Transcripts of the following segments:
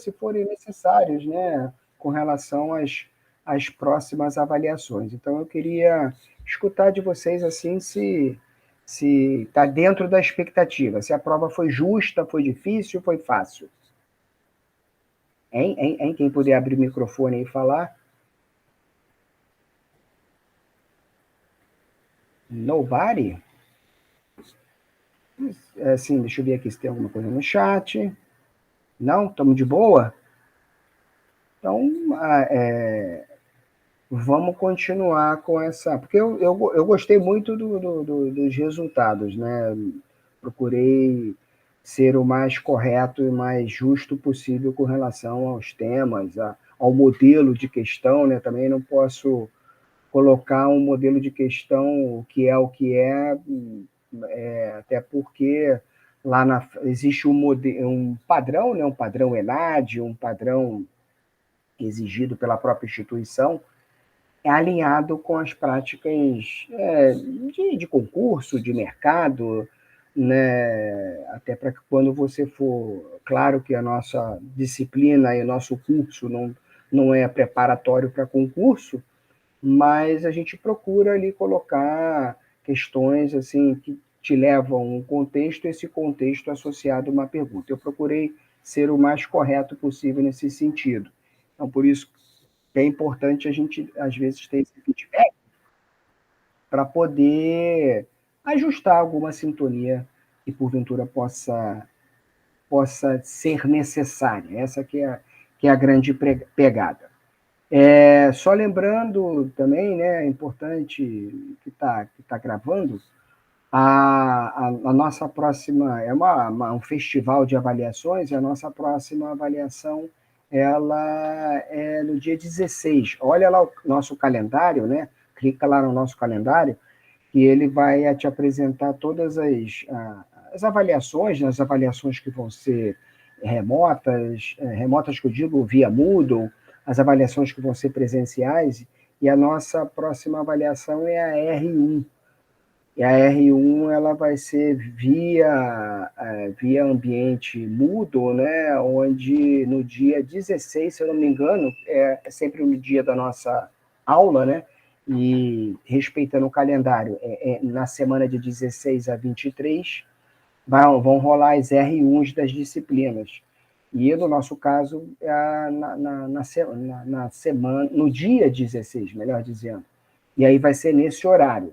se forem necessários, né, com relação às próximas avaliações. Então, eu queria escutar de vocês assim se está dentro da expectativa, se a prova foi justa, foi difícil, foi fácil. Hein? Quem puder abrir o microfone e falar. Nobody? Sim, deixa eu ver aqui se tem alguma coisa no chat. Não? Estamos de boa? Então, vamos continuar com essa... Porque eu gostei muito dos resultados, né? Procurei ser o mais correto e mais justo possível com relação aos temas, ao modelo de questão, né? Também não posso colocar um modelo de questão que é o que até porque lá existe um padrão, né? Um padrão ENAD, um padrão exigido pela própria instituição, alinhado com as práticas de concurso, de mercado, né? Até para que quando você for... Claro que a nossa disciplina e o nosso curso não é preparatório para concurso, mas a gente procura ali colocar questões assim que te levam a um contexto, esse contexto associado a uma pergunta. Eu procurei ser o mais correto possível nesse sentido. Então, por isso é importante a gente, às vezes, ter esse feedback para poder ajustar alguma sintonia que, porventura, possa ser necessária. Essa que é a grande pegada. Só lembrando também, né, é importante que está gravando, a nossa próxima, um festival de avaliações, e a nossa próxima avaliação ela é no dia 16. Olha lá o nosso calendário, né? Clica lá no nosso calendário, que ele vai te apresentar todas as avaliações, né? As avaliações que vão ser remotas que eu digo via Moodle, as avaliações que vão ser presenciais, e a nossa próxima avaliação é a R1. E a R1 ela vai ser via ambiente Moodle, né? Onde no dia 16, se eu não me engano, é sempre no dia da nossa aula, né? E respeitando o calendário, na semana de 16 a 23, vão rolar as R1s das disciplinas. E no nosso caso, na semana, no dia 16, melhor dizendo. E aí vai ser nesse horário,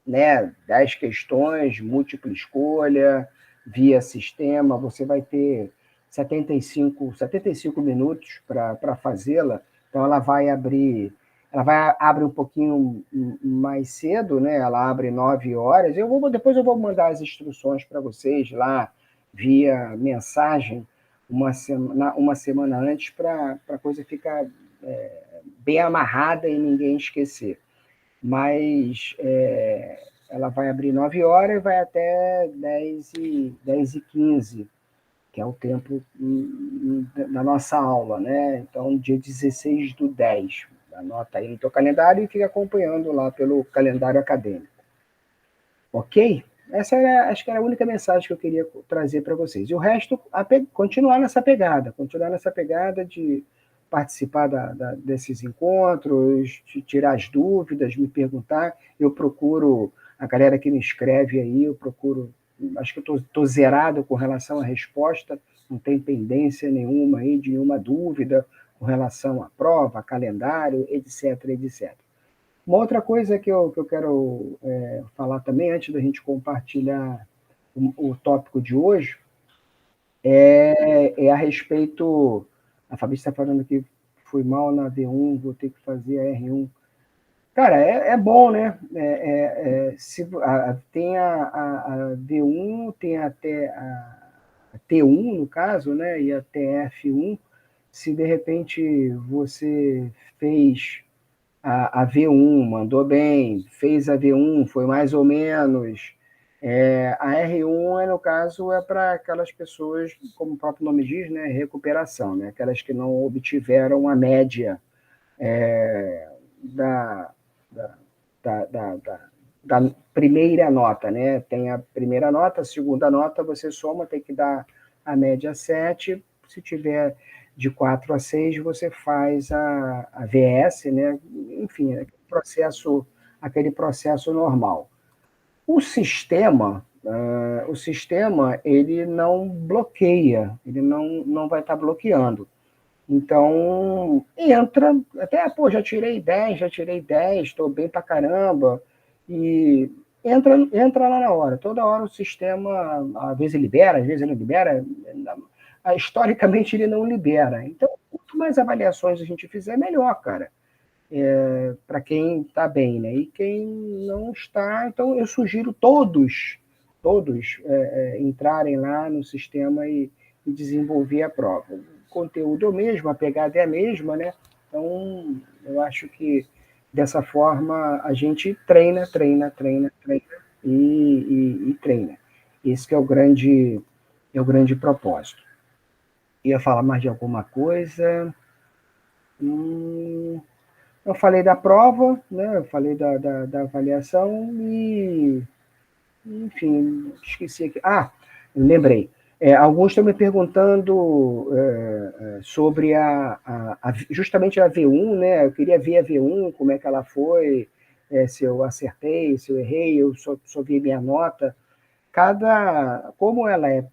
né? 10 questões, múltipla escolha, via sistema, você vai ter 75 minutos para fazê-la, então ela vai abrir um pouquinho mais cedo, né? Ela abre 9 horas, depois eu vou mandar as instruções para vocês lá, via mensagem, uma semana antes, para a coisa ficar bem amarrada e ninguém esquecer. Mas ela vai abrir 9 horas e vai até 10h15, que é o tempo da nossa aula, né? Então, dia 16/10. Anota aí no teu calendário e fica acompanhando lá pelo calendário acadêmico. Ok? Essa acho que era a única mensagem que eu queria trazer para vocês. E o resto, continuar nessa pegada de participar desses encontros, de tirar as dúvidas, me perguntar. Eu procuro, a galera que me escreve aí, acho que eu estou zerado com relação à resposta, não tem pendência nenhuma aí, de nenhuma dúvida com relação à prova, calendário, etc, etc. Uma outra coisa que eu quero falar também, antes da gente compartilhar o tópico de hoje, é a respeito... A Fabi está falando que fui mal na V1, vou ter que fazer a R1. Cara, é bom, né? Tem a V1, tem até a T1, no caso, né? E a TF1. Se de repente você fez a V1, mandou bem, fez a V1, foi mais ou menos. A R1, no caso, é para aquelas pessoas, como o próprio nome diz, né, recuperação, né, aquelas que não obtiveram a média da, da, da primeira nota, né? Tem a primeira nota, a segunda nota, você soma, tem que dar a média 7. se tiver de 4 a 6, você faz a VS, né? Enfim, aquele processo normal. O sistema ele não bloqueia, ele não vai estar bloqueando. Então, entra, até, pô, já tirei 10, estou bem pra caramba, e entra lá na hora. Toda hora o sistema, às vezes libera, às vezes não libera, historicamente ele não libera. Então, quanto mais avaliações a gente fizer, melhor, cara. Para quem está bem, né? E quem não está, então eu sugiro todos entrarem lá no sistema e desenvolver a prova. O conteúdo é o mesmo, a pegada é a mesma, né? Então, eu acho que dessa forma a gente treina e treina. Esse que é o grande propósito. Ia falar mais de alguma coisa? Eu falei da prova, né? Eu falei da avaliação e, enfim, esqueci aqui. Lembrei. Alguns estão me perguntando sobre justamente a V1, né? Eu queria ver a V1, como é que ela foi, se eu acertei, se eu errei, eu só vi minha nota. Como ela é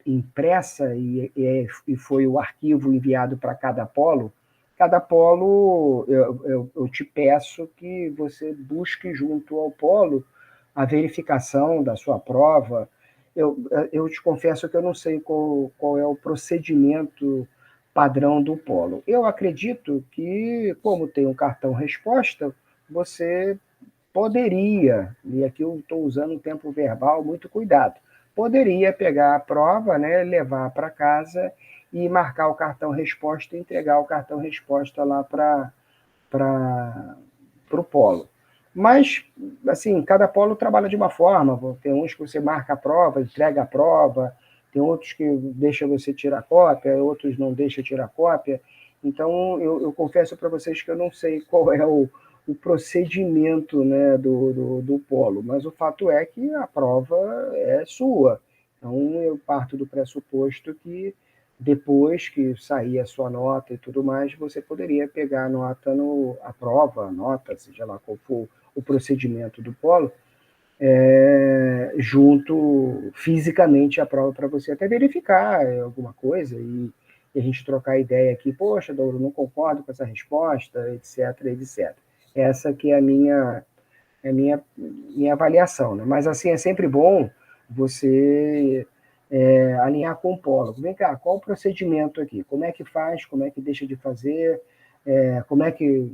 impressa e foi o arquivo enviado para cada polo eu te peço que você busque junto ao polo a verificação da sua prova. Eu te confesso que eu não sei qual é o procedimento padrão do polo. Eu acredito que, como tem um cartão resposta, você poderia, e aqui eu estou usando um tempo verbal, muito cuidado, poderia pegar a prova, né, levar para casa e marcar o cartão resposta e entregar o cartão resposta lá para o polo. Mas, assim, cada polo trabalha de uma forma. Tem uns que você marca a prova, entrega a prova, tem outros que deixa você tirar cópia, outros não deixa tirar cópia. Então, eu confesso para vocês que eu não sei qual é o procedimento, né, do polo, mas o fato é que a prova é sua. Então, eu parto do pressuposto que depois que sair a sua nota e tudo mais, você poderia pegar a prova, a nota, seja lá qual for o procedimento do polo, junto fisicamente à prova para você até verificar alguma coisa e a gente trocar ideia aqui, poxa, Douro, não concordo com essa resposta, etc, etc. Essa que é minha avaliação, né? Mas assim, é sempre bom você alinhar com o polo. Vem cá, qual o procedimento aqui? Como é que faz? Como é que deixa de fazer? Como é que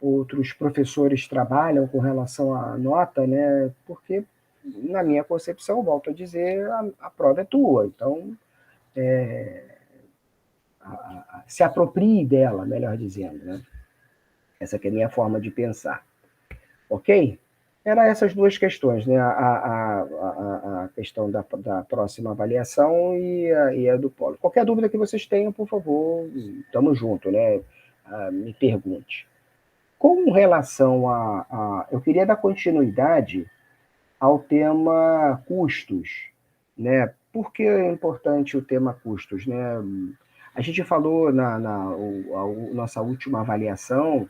outros professores trabalham com relação à nota, né? Porque, na minha concepção, volto a dizer, a prova é tua. Então, se aproprie dela, melhor dizendo, né? Essa que é a minha forma de pensar. Ok? Era essas duas questões, né? A questão da próxima avaliação e a do polo. Qualquer dúvida que vocês tenham, por favor, estamos juntos, né? Me pergunte. Com relação eu queria dar continuidade ao tema custos, né? Por que é importante o tema custos, né? A gente falou nossa última avaliação,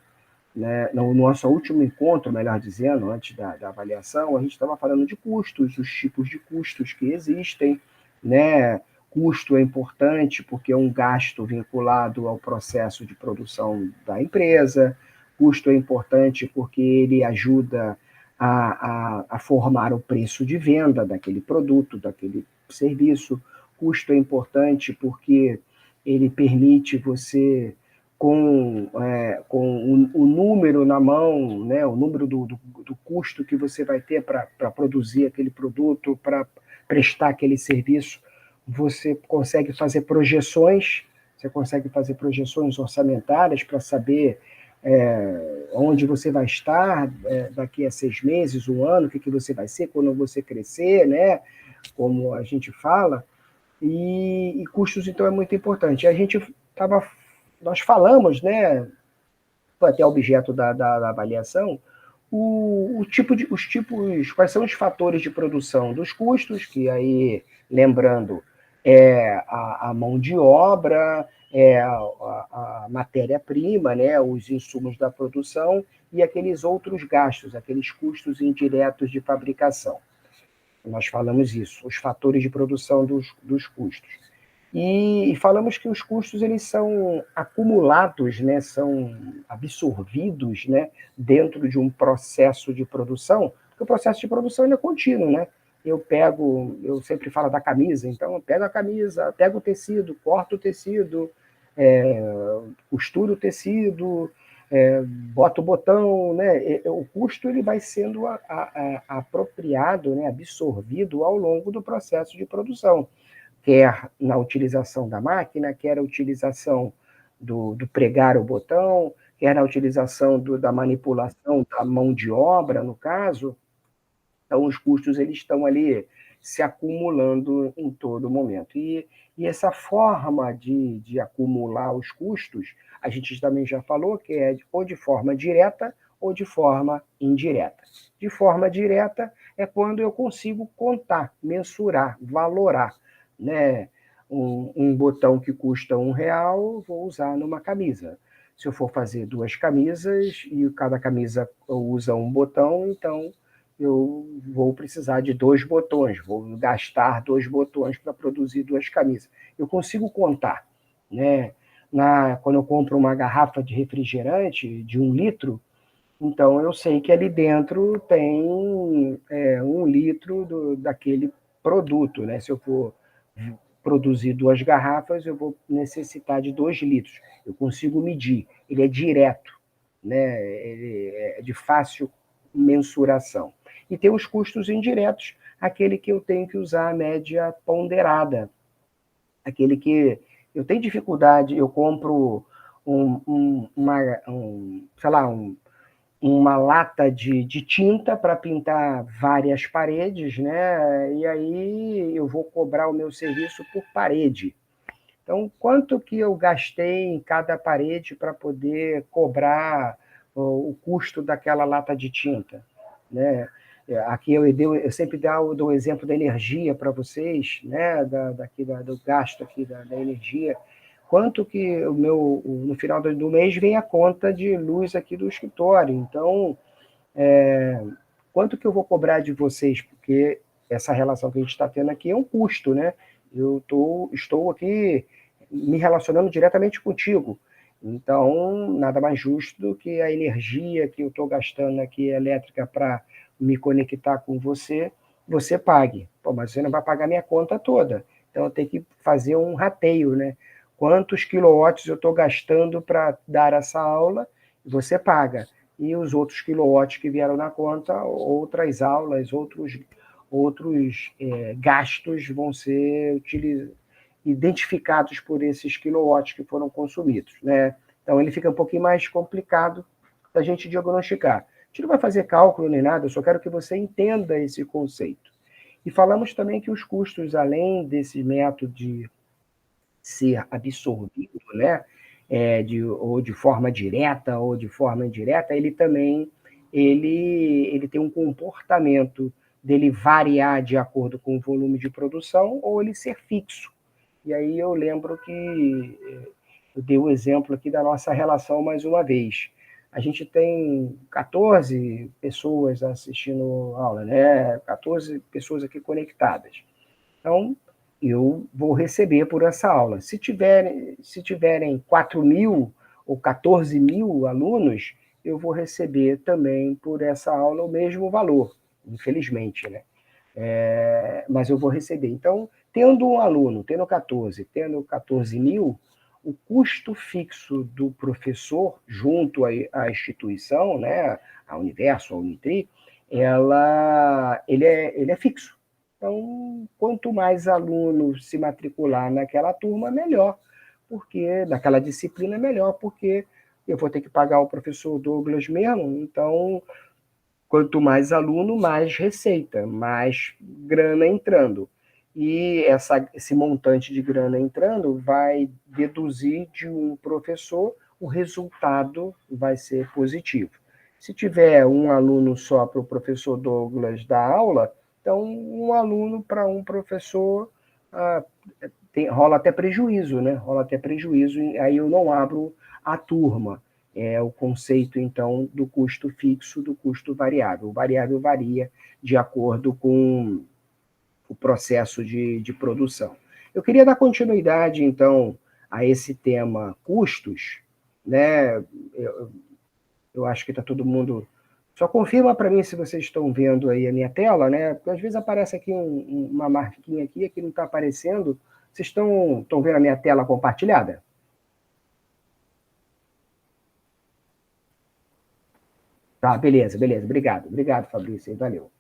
né, no nosso último encontro, melhor dizendo, antes da avaliação, a gente estava falando de custos, os tipos de custos que existem, né? Custo é importante porque é um gasto vinculado ao processo de produção da empresa, custo é importante porque ele ajuda a formar o preço de venda daquele produto, daquele serviço, custo é importante porque ele permite você com o número na mão, né, o número do custo que você vai ter para produzir aquele produto, para prestar aquele serviço, você consegue fazer projeções, orçamentárias para saber onde você vai estar daqui a 6 meses, um ano, o que você vai ser quando você crescer, né, como a gente fala, e custos, então, é muito importante. Nós falamos, né, foi até objeto da avaliação, os tipos, quais são os fatores de produção dos custos, que aí, lembrando, a mão de obra, a matéria-prima, né, os insumos da produção e aqueles outros gastos, aqueles custos indiretos de fabricação. Nós falamos isso, os fatores de produção dos custos. E falamos que os custos eles são acumulados, né, são absorvidos, né, dentro de um processo de produção, porque o processo de produção ele é contínuo, né? Eu sempre falo da camisa, então eu pego a camisa, pego o tecido, corto o tecido, é, costuro o tecido, boto o botão, né? O custo ele vai sendo apropriado, né, absorvido ao longo do processo de produção, quer na utilização da máquina, quer a utilização do pregar o botão, quer na utilização da manipulação da mão de obra, no caso. Então, os custos eles estão ali se acumulando em todo momento. E essa forma de acumular os custos, a gente também já falou que é ou de forma direta ou de forma indireta. De forma direta é quando eu consigo contar, mensurar, valorar, né? Um botão que custa R$ 1, vou usar numa camisa. Se eu for fazer 2 camisas e cada camisa usa um botão, então eu vou precisar de 2 botões, vou gastar 2 botões para produzir 2 camisas. Eu consigo contar, né? Quando eu compro uma garrafa de refrigerante de 1 litro, então eu sei que ali dentro tem 1 litro daquele produto, né? Se eu for produzir 2 garrafas, eu vou necessitar de 2 litros. Eu consigo medir, ele é direto, né? Ele é de fácil mensuração. E tem os custos indiretos, aquele que eu tenho que usar a média ponderada, aquele que eu tenho dificuldade, eu compro sei lá, uma lata de tinta para pintar várias paredes, né? E aí eu vou cobrar o meu serviço por parede. Então, quanto que eu gastei em cada parede para poder cobrar o custo daquela lata de tinta, né? Aqui eu sempre dou o exemplo da energia para vocês, né? Do gasto aqui da energia. Quanto que no final do mês vem a conta de luz aqui do escritório. Então, quanto que eu vou cobrar de vocês? Porque essa relação que a gente está tendo aqui é um custo, né? Estou aqui me relacionando diretamente contigo. Então, nada mais justo do que a energia que eu estou gastando aqui elétrica para me conectar com você, você pague. Pô, mas você não vai pagar minha conta toda. Então, eu tenho que fazer um rateio, né? Quantos quilowatts eu estou gastando para dar essa aula, você paga. E os outros quilowatts que vieram na conta, outras aulas, outros gastos vão ser identificados por esses quilowatts que foram consumidos, né? Então ele fica um pouquinho mais complicado da gente diagnosticar. A gente não vai fazer cálculo nem nada, eu só quero que você entenda esse conceito. E falamos também que os custos, além desse método de ser absorvido, né, ou de forma direta ou de forma indireta, ele também ele tem um comportamento dele variar de acordo com o volume de produção ou ele ser fixo. E aí eu lembro que eu dei o exemplo aqui da nossa relação mais uma vez. A gente tem 14 pessoas assistindo aula, né? 14 pessoas aqui conectadas. Então, eu vou receber por essa aula. Se tiverem 4.000 ou 14.000 alunos, eu vou receber também por essa aula o mesmo valor, infelizmente, né? Mas eu vou receber. Então, tendo um aluno, tendo 14.000, o custo fixo do professor junto à instituição, né, a Universo, a Unitri, ele é fixo. Então, quanto mais aluno se matricular naquela turma, melhor, porque naquela disciplina melhor, porque eu vou ter que pagar o professor Douglas mesmo, então quanto mais aluno, mais receita, mais grana entrando. E esse montante de grana entrando vai deduzir de um professor, o resultado vai ser positivo. Se tiver um aluno só para o professor Douglas dar aula, então um aluno para um professor rola até prejuízo, né? Rola até prejuízo, e aí eu não abro a turma. É o conceito, então, do custo fixo, do custo variável. O variável varia de acordo com o processo de produção. Eu queria dar continuidade, então, a esse tema custos, né? Eu acho que está todo mundo. Só confirma para mim se vocês estão vendo aí a minha tela, né? Porque às vezes aparece aqui uma marquinha aqui não está aparecendo. Vocês estão vendo a minha tela compartilhada? Tá, beleza. Obrigado, Fabrício. Valeu.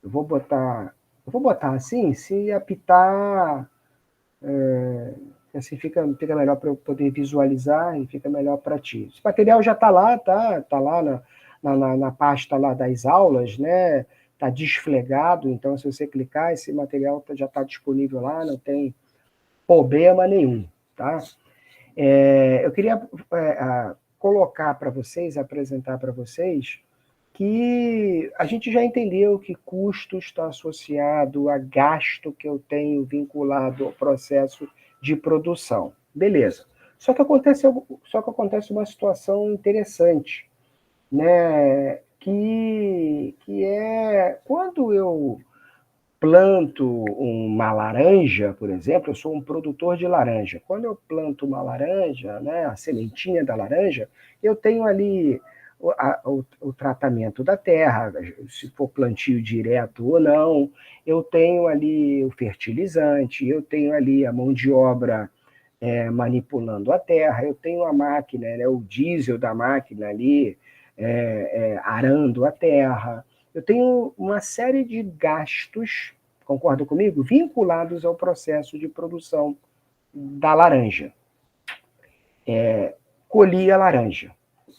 Eu vou botar assim, se apitar, assim fica melhor para eu poder visualizar e fica melhor para ti. Esse material já está lá, tá lá na pasta lá das aulas, né? Está desflegado, então se você clicar, esse material já está disponível lá, não tem problema nenhum, tá? Eu queria colocar para vocês, apresentar para vocês, que a gente já entendeu que custo está associado a gasto que eu tenho vinculado ao processo de produção. Beleza. Só que acontece uma situação interessante, né? Que é quando eu planto uma laranja, por exemplo, eu sou um produtor de laranja. Quando eu planto uma laranja, né, a sementinha da laranja, eu tenho ali o tratamento da terra, se for plantio direto ou não, eu tenho ali o fertilizante, eu tenho ali a mão de obra manipulando a terra, eu tenho a máquina, né, o diesel da máquina ali arando a terra, eu tenho uma série de gastos, concorda comigo? Vinculados ao processo de produção da laranja. Colhi a laranja.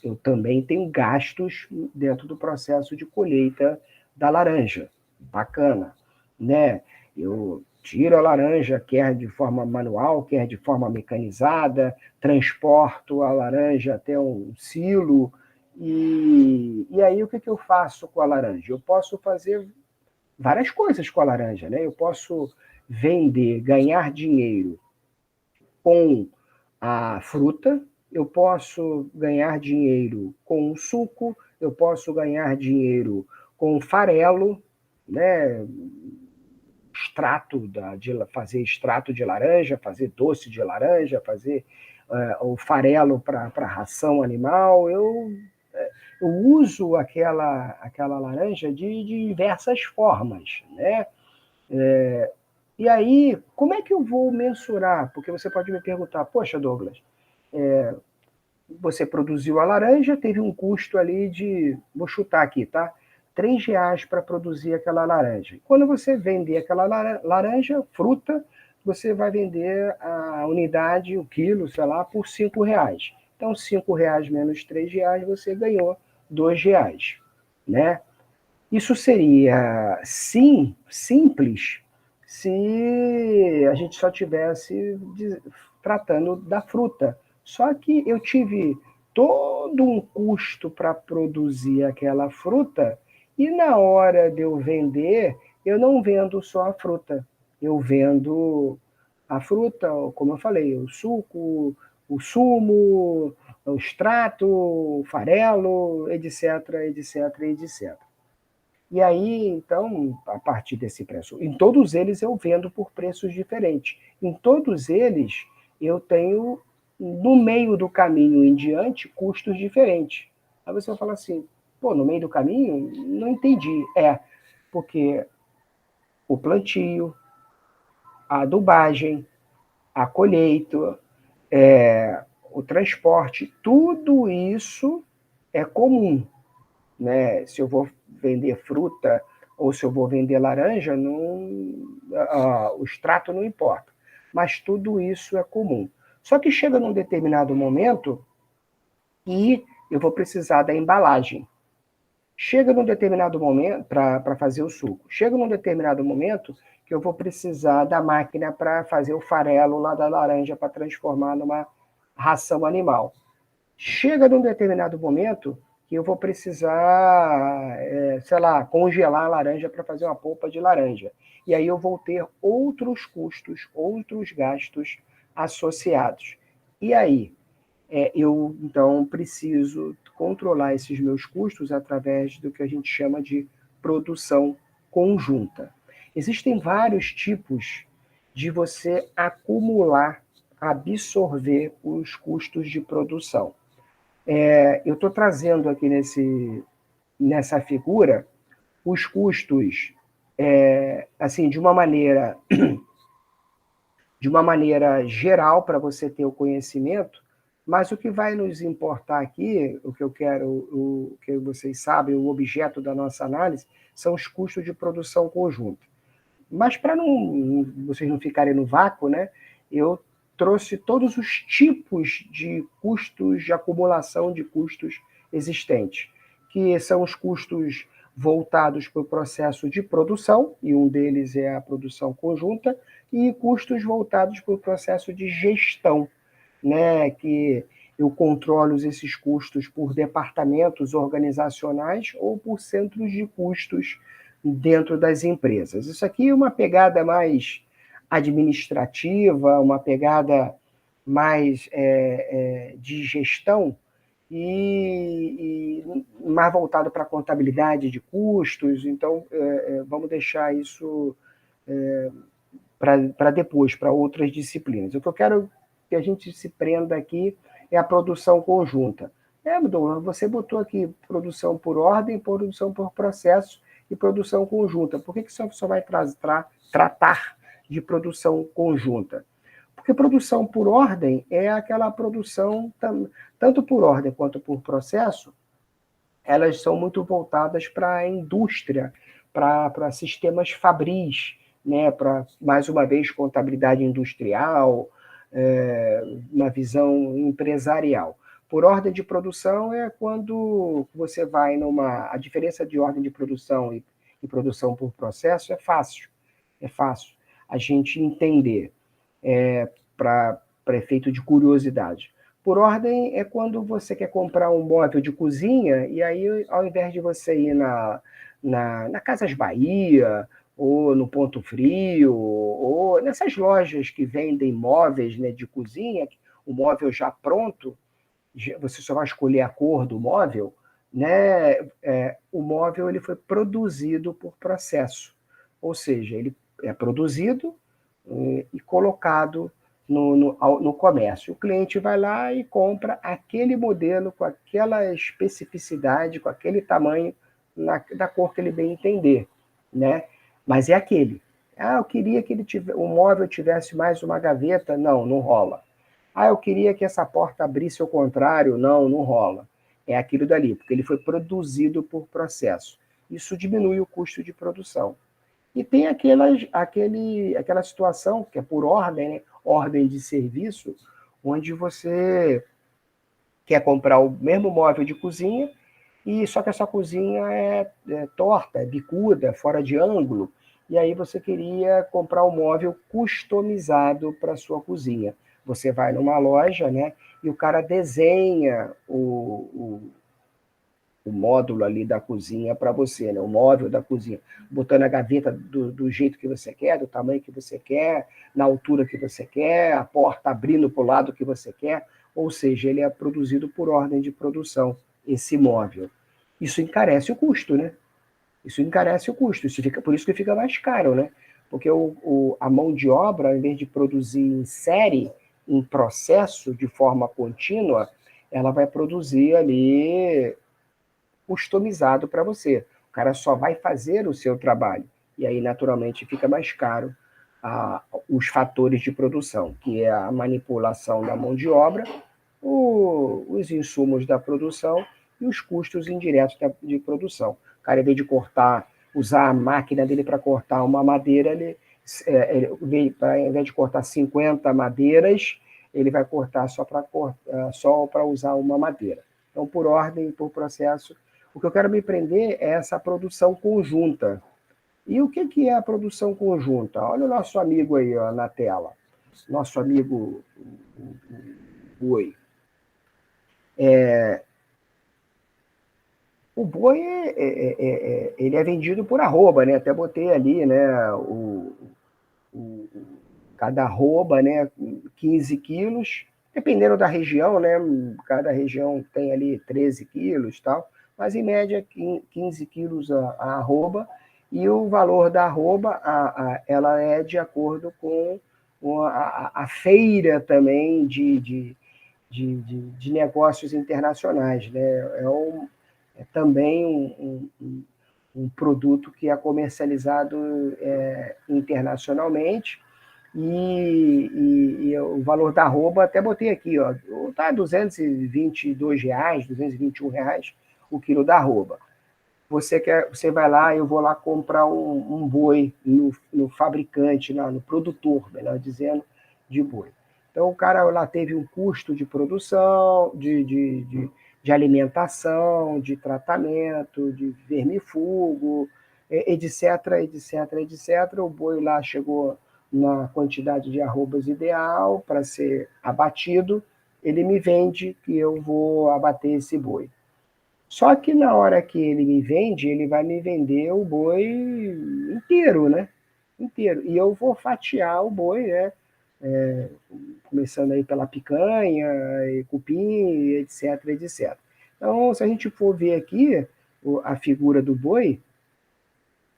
Eu também tenho gastos dentro do processo de colheita da laranja. Bacana, né? Eu tiro a laranja, quer de forma manual, quer de forma mecanizada, transporto a laranja até um silo. E aí o que eu faço com a laranja? Eu posso fazer várias coisas com a laranja, né? Eu posso vender, ganhar dinheiro com a fruta, eu posso ganhar dinheiro com o suco, eu posso ganhar dinheiro com o farelo, né? Fazer extrato de laranja, fazer doce de laranja, fazer o farelo para ração animal. Eu uso aquela laranja de diversas formas, né? E aí, como é que eu vou mensurar? Porque você pode me perguntar, poxa, Douglas, você produziu a laranja, teve um custo ali de, vou chutar aqui, tá? R$ 3 para produzir aquela laranja. Quando você vender aquela laranja, fruta, você vai vender a unidade, o quilo, sei lá, por R$ 5. Então, R$ 5 menos R$ 3, você ganhou R$ 2, né? Isso seria, sim, simples se a gente só tivesse tratando da fruta. Só que eu tive todo um custo para produzir aquela fruta e na hora de eu vender, eu não vendo só a fruta. Eu vendo a fruta, como eu falei, o suco, o sumo, o extrato, o farelo, etc, etc, etc. E aí, então, a partir desse preço, em todos eles eu vendo por preços diferentes. Em todos eles eu tenho, no meio do caminho em diante, custos diferentes. Aí você vai falar assim, pô, no meio do caminho? Não entendi. Porque o plantio, a adubagem, a colheita, o transporte, tudo isso é comum, né? Se eu vou vender fruta ou se eu vou vender laranja, o extrato não importa. Mas tudo isso é comum. Só que chega num determinado momento e eu vou precisar da embalagem. Chega num determinado momento para fazer o suco. Chega num determinado momento que eu vou precisar da máquina para fazer o farelo lá da laranja para transformar numa ração animal. Chega num determinado momento que eu vou precisar, sei lá, congelar a laranja para fazer uma polpa de laranja. E aí eu vou ter outros custos, outros gastos associados. E aí, eu, então, preciso controlar esses meus custos através do que a gente chama de produção conjunta. Existem vários tipos de você acumular, absorver os custos de produção. Eu estou trazendo aqui nessa figura os custos, assim, de uma maneira geral para você ter o conhecimento, mas o que vai nos importar aqui, o que eu quero, o que vocês sabem, o objeto da nossa análise, são os custos de produção conjunta. Mas para vocês não ficarem no vácuo, né, eu trouxe todos os tipos de custos, de acumulação de custos existentes, que são os custos voltados para o processo de produção, e um deles é a produção conjunta, e custos voltados para o processo de gestão, né, que eu controlo esses custos por departamentos organizacionais ou por centros de custos dentro das empresas. Isso aqui é uma pegada mais administrativa, uma pegada mais de gestão e mais voltado para a contabilidade de custos. Então, vamos deixar isso para depois, para outras disciplinas. O que eu quero que a gente se prenda aqui é a produção conjunta. Douglas, você botou aqui produção por ordem, produção por processo e produção conjunta. Por que você só vai tratar de produção conjunta? Porque produção por ordem é aquela produção, tanto por ordem quanto por processo, elas são muito voltadas para a indústria, para sistemas fabris, né, para, mais uma vez, contabilidade industrial, uma visão empresarial. Por ordem de produção é quando você vai numa... A diferença de ordem de produção e produção por processo é fácil a gente entender, para efeito de curiosidade. Por ordem é quando você quer comprar um móvel de cozinha e aí, ao invés de você ir na Casas Bahia, ou no Ponto Frio, ou nessas lojas que vendem móveis, né, de cozinha, o móvel já pronto, você só vai escolher a cor do móvel, né? O móvel ele foi produzido por processo, ou seja, ele é produzido e colocado no comércio. O cliente vai lá e compra aquele modelo com aquela especificidade, com aquele tamanho, da cor que ele bem entender, né? Mas é aquele. Eu queria que o móvel tivesse mais uma gaveta. Não, não rola. Eu queria que essa porta abrisse ao contrário. Não, não rola. É aquilo dali, porque ele foi produzido por processo. Isso diminui o custo de produção. E tem aquela situação, que é por ordem, né? Ordem de serviço, onde você quer comprar o mesmo móvel de cozinha, e só que essa cozinha é torta, é bicuda, é fora de ângulo, e aí você queria comprar um móvel customizado para a sua cozinha. Você vai numa loja, né, e o cara desenha o módulo ali da cozinha para você, né? O móvel da cozinha, botando a gaveta do jeito que você quer, do tamanho que você quer, na altura que você quer, a porta abrindo para o lado que você quer, ou seja, ele é produzido por ordem de produção, esse móvel. Isso encarece o custo, né? Isso encarece o custo, por isso que fica mais caro, né? Porque a mão de obra, ao invés de produzir em série, em processo, de forma contínua, ela vai produzir ali customizado para você. O cara só vai fazer o seu trabalho. E aí, naturalmente, fica mais caro os fatores de produção, que é a manipulação da mão de obra, os insumos da produção e os custos indiretos de produção. O cara, em vez de usar a máquina dele para cortar uma madeira, ao invés de cortar 50 madeiras, ele vai cortar só para usar uma madeira. Então, por ordem e por processo, o que eu quero me prender é essa produção conjunta. E o que é a produção conjunta? Olha o nosso amigo aí, ó, na tela. Nosso amigo Boi. O boi ele é vendido por arroba, né? Até botei ali, né? O, cada arroba, né? 15 quilos, dependendo da região, né? Cada região tem ali 13 quilos e tal, mas em média 15 quilos a arroba, e o valor da arroba ela é de acordo com a feira também de negócios internacionais, né? É também um produto que é comercializado internacionalmente, e o valor da arroba, até botei aqui, ó, tá R$ 222, R$ 221 o quilo da arroba. Você vai lá, eu vou lá comprar um boi no fabricante, lá, no produtor, melhor dizendo, de boi. Então o cara lá teve um custo de produção, de alimentação, de tratamento, de vermifugo, etc, etc, etc. O boi lá chegou na quantidade de arrobas ideal para ser abatido, ele me vende que eu vou abater esse boi. Só que na hora que ele me vende, ele vai me vender o boi inteiro, né? Inteiro. E eu vou fatiar o boi, né? É, começando aí pela picanha, e cupim, etc, etc. Então, se a gente for ver aqui a figura do boi,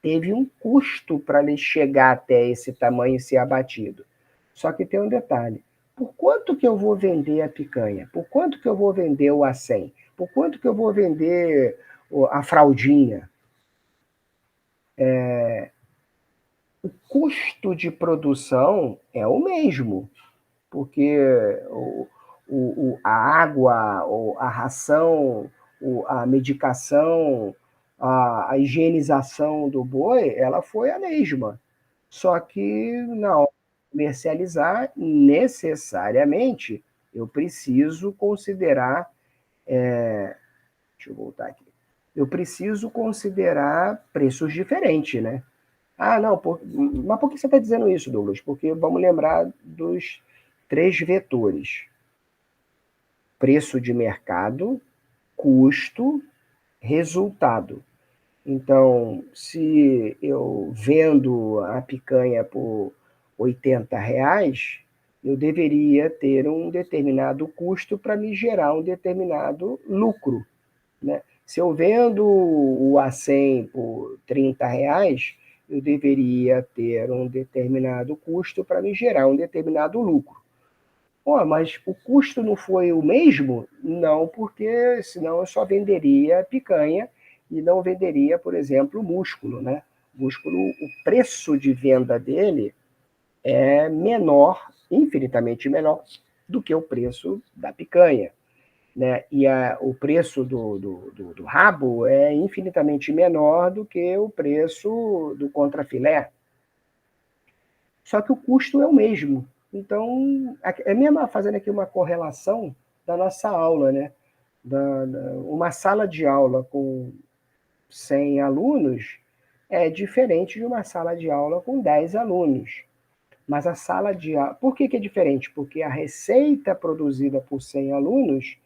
teve um custo para ele chegar até esse tamanho e ser abatido. Só que tem um detalhe. Por quanto que eu vou vender a picanha? Por quanto que eu vou vender o acém? Por quanto que eu vou vender a fraldinha? O custo de produção é o mesmo, porque a água, a ração, a medicação, a higienização do boi, ela foi a mesma. Só que na hora de comercializar, necessariamente, eu preciso considerar, deixa eu voltar aqui, eu preciso considerar preços diferentes, né? Ah, não, mas por que você está dizendo isso, Douglas? Porque vamos lembrar dos três vetores: preço de mercado, custo, resultado. Então, se eu vendo a picanha por R$ 80, eu deveria ter um determinado custo para me gerar um determinado lucro, né? Se eu vendo o A100 por R$ 30, eu deveria ter um determinado custo para me gerar um determinado lucro. Pô, mas o custo não foi o mesmo? Não, porque senão eu só venderia picanha e não venderia, por exemplo, músculo, né? Músculo, o preço de venda dele é menor, infinitamente menor, do que o preço da picanha, né? E o preço do rabo é infinitamente menor do que o preço do contrafilé. Só que o custo é o mesmo. Então, é mesmo fazendo aqui uma correlação da nossa aula, né? Uma sala de aula com 100 alunos é diferente de uma sala de aula com 10 alunos. Mas a sala de aula. Por que é diferente? Porque a receita produzida por 100 alunos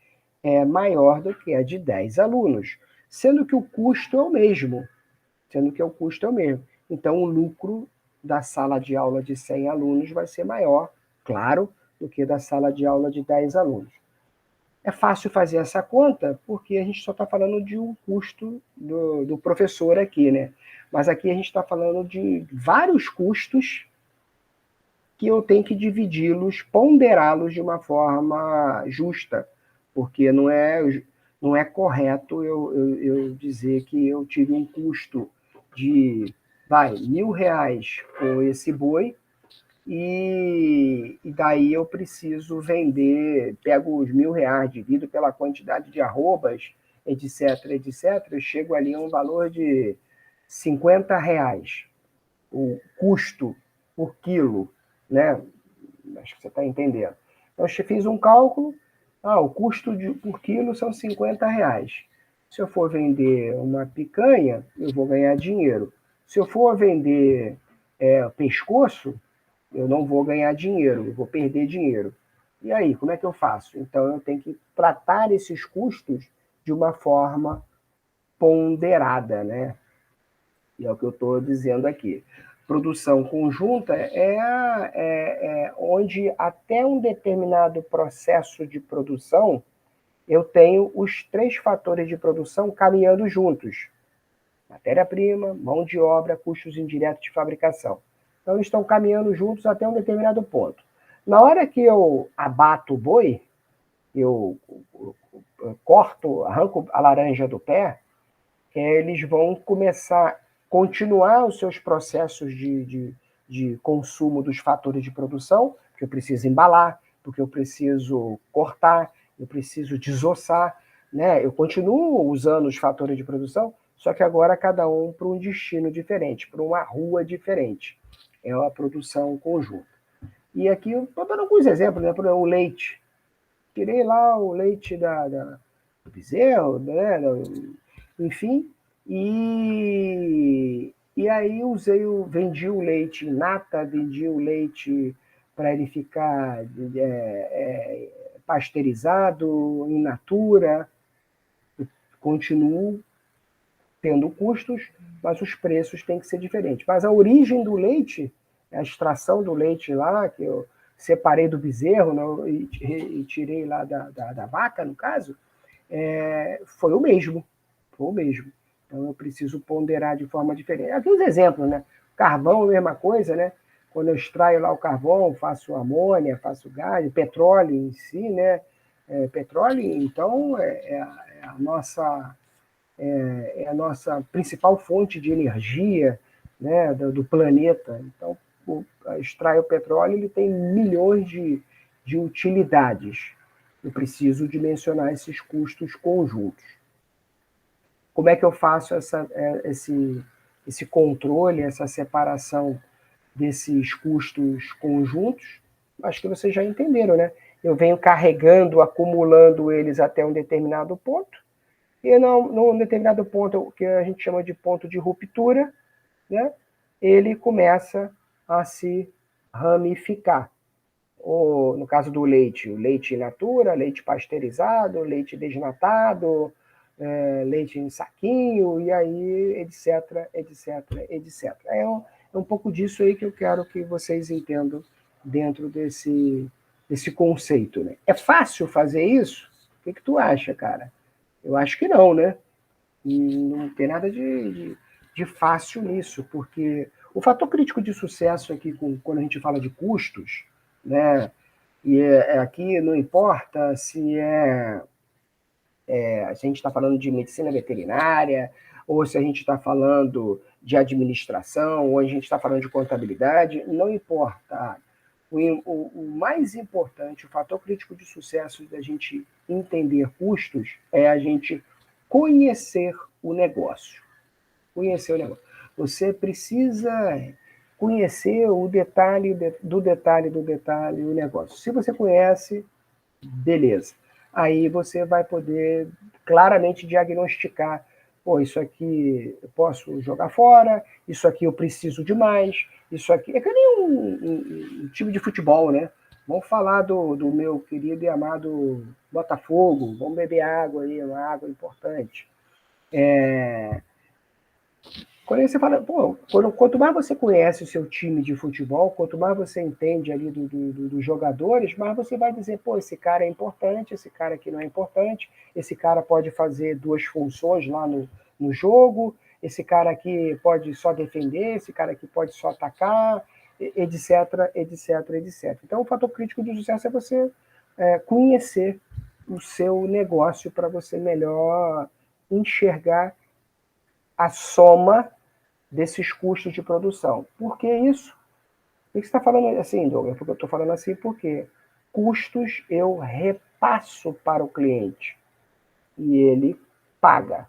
é maior do que a de 10 alunos, sendo que o custo é o mesmo. Sendo que o custo é o mesmo. Então, o lucro da sala de aula de 100 alunos vai ser maior, claro, do que da sala de aula de 10 alunos. É fácil fazer essa conta porque a gente só está falando de um custo do professor aqui, né? Mas aqui a gente está falando de vários custos que eu tenho que dividi-los, ponderá-los de uma forma justa, porque não é correto eu dizer que eu tive um custo de, R$ 1.000 com esse boi, e daí eu preciso vender, pego os R$ 1.000, divido pela quantidade de arrobas, etc, etc, eu chego ali a um valor de R$ 50, o custo por quilo, né? Acho que você está entendendo. Então, eu fiz um cálculo, o custo por quilo são R$ 50. Se eu for vender uma picanha, eu vou ganhar dinheiro. Se eu for vender pescoço, eu não vou ganhar dinheiro, eu vou perder dinheiro. E aí, como é que eu faço? Então, eu tenho que tratar esses custos de uma forma ponderada, né? E é o que eu estou dizendo aqui. Produção conjunta é onde até um determinado processo de produção eu tenho os 3 fatores de produção caminhando juntos: matéria-prima, mão de obra, custos indiretos de fabricação. Então, eles estão caminhando juntos até um determinado ponto. Na hora que eu abato o boi, eu corto, arranco a laranja do pé, eles vão começar a continuar os seus processos de consumo dos fatores de produção, porque eu preciso embalar, porque eu preciso cortar, eu preciso desossar, né? Eu continuo usando os fatores de produção, só que agora cada um para um destino diferente, para uma rua diferente. É a produção conjunta. E aqui eu estou dando alguns exemplos, né? Por exemplo, o leite. Tirei lá o leite do bezerro, né? Enfim, e aí vendi o leite in nata, vendi o leite para ele ficar pasteurizado, in natura. Continuo tendo custos, mas os preços têm que ser diferentes. Mas a origem do leite, a extração do leite lá, que eu separei do bezerro, né, e tirei lá da vaca, no caso, foi o mesmo. Foi o mesmo. Então eu preciso ponderar de forma diferente. Aqui os exemplos, né? Carvão, a mesma coisa, né? Quando eu extraio lá o carvão, faço amônia, faço gás, petróleo em si, né? Petróleo, então, é a nossa principal fonte de energia, né, do planeta. Então, extrai o petróleo, ele tem milhões de utilidades. Eu preciso dimensionar esses custos conjuntos. Como é que eu faço esse controle, essa separação desses custos conjuntos? Acho que vocês já entenderam, né? Eu venho carregando, acumulando eles até um determinado ponto, e num determinado ponto, que a gente chama de ponto de ruptura, né? Ele começa a se ramificar. Ou, no caso do leite, o leite in natura, leite pasteurizado, leite desnatado, leite em saquinho, e aí, etc, etc, etc. É um pouco disso aí que eu quero que vocês entendam dentro desse conceito. Né? É fácil fazer isso? O que tu acha, cara? Eu acho que não, né? Não tem nada de fácil nisso, porque o fator crítico de sucesso aqui, quando a gente fala de custos, né? E aqui não importa se a gente está falando de medicina veterinária, ou se a gente está falando de administração, ou a gente está falando de contabilidade, não importa. O mais importante, o fator crítico de sucesso da gente entender custos é a gente conhecer o negócio. Conhecer o negócio. Você precisa conhecer o detalhe do detalhe do detalhe do negócio. Se você conhece, beleza. Aí você vai poder claramente diagnosticar, pô, isso aqui eu posso jogar fora, isso aqui eu preciso de mais, isso aqui... É que nem um time de futebol, né? Vamos falar do meu querido e amado Botafogo, vamos beber água aí, uma água importante. Quando você fala, pô, quanto mais você conhece o seu time de futebol, quanto mais você entende ali dos jogadores, mais você vai dizer, pô, esse cara é importante, esse cara aqui não é importante, esse cara pode fazer 2 funções lá no jogo, esse cara aqui pode só defender, esse cara aqui pode só atacar, etc, etc, etc. Então, o fator crítico do sucesso é você conhecer o seu negócio para você melhor enxergar a soma desses custos de produção. Por que isso? Por que você está falando assim, Douglas? Porque eu estou falando assim porque custos eu repasso para o cliente e ele paga.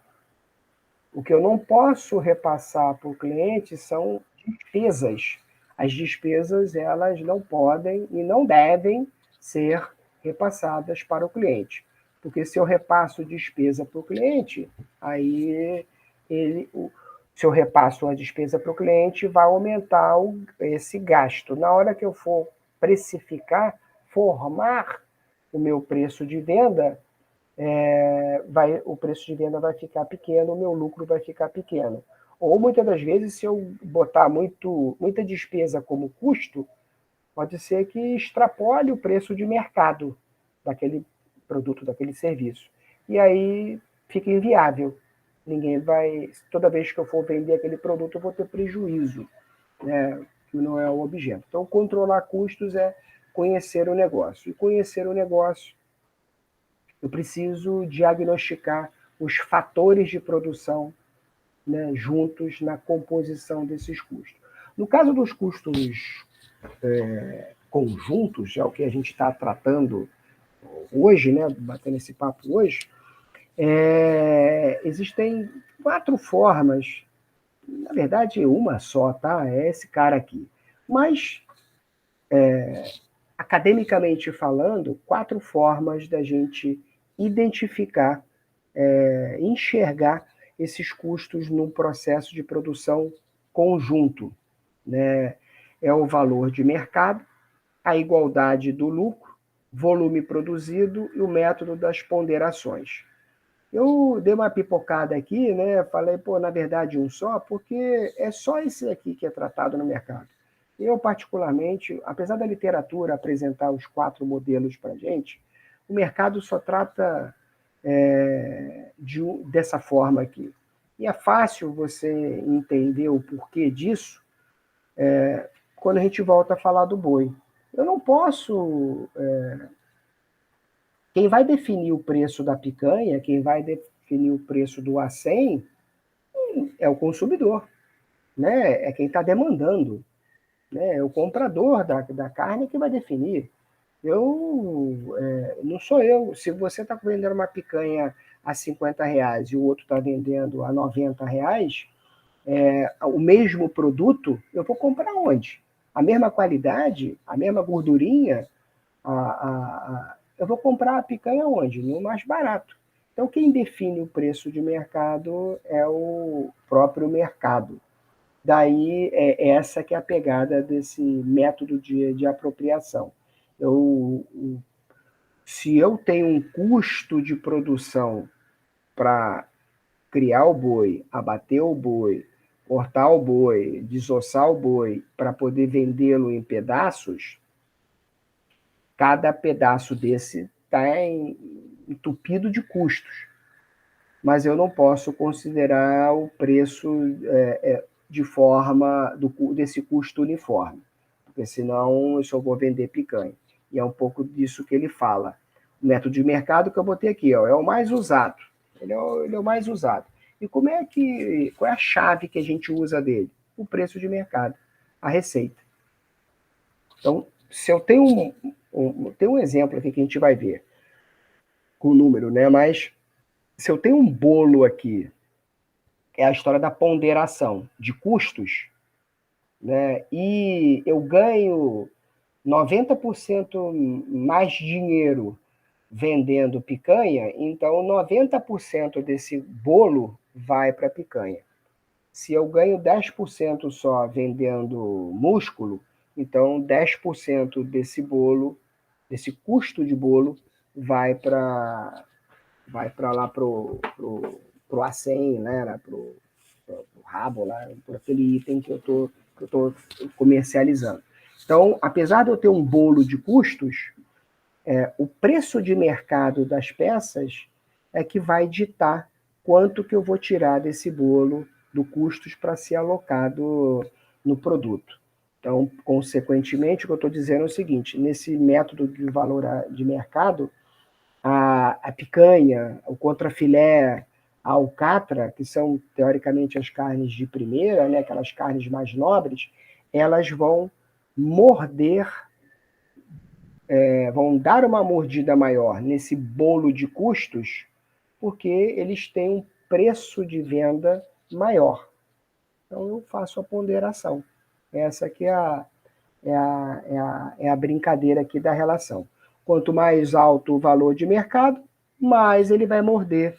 O que eu não posso repassar para o cliente são despesas. As despesas, elas não podem e não devem ser repassadas para o cliente. Porque se eu repasso despesa para o cliente, aí se eu repasso a despesa para o cliente, vai aumentar esse gasto. Na hora que eu for precificar, formar o meu preço de venda, o preço de venda vai ficar pequeno, o meu lucro vai ficar pequeno. Ou muitas das vezes, se eu botar muita despesa como custo, pode ser que extrapole o preço de mercado daquele produto, daquele serviço. E aí fica inviável. Ninguém vai. Toda vez que eu for vender aquele produto, eu vou ter prejuízo, né? Que não é o objeto. Então, controlar custos é conhecer o negócio. E conhecer o negócio, eu preciso diagnosticar os fatores de produção, né, juntos na composição desses custos. No caso dos custos conjuntos, é o que a gente está tratando hoje, né, batendo esse papo hoje, existem 4 formas, na verdade uma só, tá? É esse cara aqui. Mas, academicamente falando, 4 formas da gente identificar, enxergar esses custos num processo de produção conjunto, né? É o valor de mercado, a igualdade do lucro, volume produzido e o método das ponderações. Eu dei uma pipocada aqui, né? Falei, pô, na verdade um só, porque é só esse aqui que é tratado no mercado. Eu, particularmente, apesar da literatura apresentar os 4 modelos para a gente, o mercado só trata dessa forma aqui. E é fácil você entender o porquê disso quando a gente volta a falar do boi. Eu não posso. Quem vai definir o preço da picanha, quem vai definir o preço do acém é o consumidor, né? É quem está demandando, né? É o comprador da carne que vai definir. Não sou eu. Se você está vendendo uma picanha a R$ 50 e o outro está vendendo a R$ 90, o mesmo produto, eu vou comprar onde? A mesma qualidade, a mesma gordurinha, eu vou comprar a picanha onde? No mais barato. Então, quem define o preço de mercado é o próprio mercado. Daí, essa que é a pegada desse método de apropriação. Se eu tenho um custo de produção para criar o boi, abater o boi, cortar o boi, desossar o boi, para poder vendê-lo em pedaços, cada pedaço desse está entupido de custos. Mas eu não posso considerar o preço de forma desse custo uniforme, porque senão eu só vou vender picanha. E é um pouco disso que ele fala. O método de mercado que eu botei aqui, ó, é o mais usado. Ele é o mais usado. E qual é a chave que a gente usa dele? O preço de mercado, a receita. Então, se eu tenho tem um exemplo aqui que a gente vai ver com o número, né? Mas se eu tenho um bolo aqui, é a história da ponderação de custos, né? E eu ganho 90% mais dinheiro vendendo picanha, então 90% desse bolo vai para a picanha. Se eu ganho 10% só vendendo músculo, então 10% desse bolo, desse custo de bolo, vai para lá pro acém, né, pro rabo lá, por aquele item que eu tô comercializando. Então, apesar de eu ter um bolo de custos, o preço de mercado das peças é que vai ditar quanto que eu vou tirar desse bolo do custos para ser alocado no produto. Então, consequentemente, o que eu estou dizendo é o seguinte: nesse método de valor de mercado, a picanha, o contrafilé, a alcatra, que são teoricamente as carnes de primeira, né, aquelas carnes mais nobres, elas vão morder, vão dar uma mordida maior nesse bolo de custos, porque eles têm um preço de venda maior. Então eu faço a ponderação. Essa aqui é a brincadeira aqui da relação. Quanto mais alto o valor de mercado, mais ele vai morder